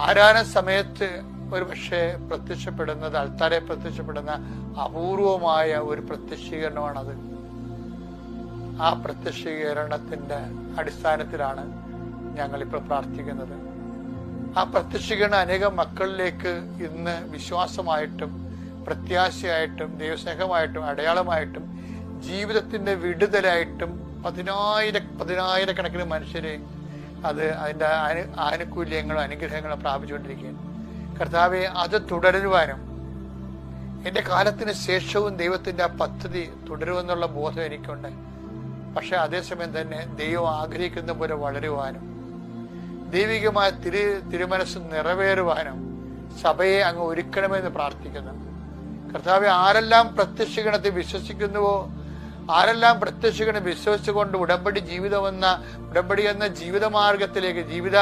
ആരാധന സമയത്ത് ഒരു പക്ഷേ പ്രത്യക്ഷപ്പെടുന്നത്, അൾത്താരെ പ്രത്യക്ഷപ്പെടുന്ന അപൂർവമായ ഒരു പ്രത്യക്ഷീകരണമാണത്. ആ പ്രത്യക്ഷീകരണത്തിന്റെ അടിസ്ഥാനത്തിലാണ് ഞങ്ങളിപ്പോൾ പ്രാർത്ഥിക്കുന്നത്. ആ പ്രത്യക്ഷീകരണം അനേകം മക്കളിലേക്ക് ഇന്ന് വിശ്വാസമായിട്ടും പ്രത്യാശയായിട്ടും ദൈവസ്നേഹമായിട്ടും അടയാളമായിട്ടും ജീവിതത്തിന്റെ വിടുതലായിട്ടും പതിനായിരക്കണക്കിന് മനുഷ്യരെ അതിന്റെ ആനുകൂല്യങ്ങളും അനുഗ്രഹങ്ങളും പ്രാപിച്ചുകൊണ്ടിരിക്കുകയാണ്. കർത്താവെ, അത് തുടരുവാനും എന്റെ കാലത്തിന് ശേഷവും ദൈവത്തിന്റെ ആ പദ്ധതി തുടരുമെന്നുള്ള ബോധം എനിക്കുണ്ട്. പക്ഷെ അതേസമയം തന്നെ ദൈവം ആഗ്രഹിക്കുന്ന പോലെ വളരുവാനും ദൈവികമായ തിരുമനസ് നിറവേറുവാനും സഭയെ അങ്ങ് ഒരുക്കണമെന്ന് പ്രാർത്ഥിക്കുന്നു. കർത്താവെ, ആരെല്ലാം പ്രത്യക്ഷഗണത്തെ വിശ്വസിക്കുന്നുവോ, ആരെല്ലാം പ്രത്യക്ഷഗണം വിശ്വസിച്ചുകൊണ്ട് ഉടമ്പടി എന്ന ജീവിതമാർഗത്തിലേക്ക്, ജീവിത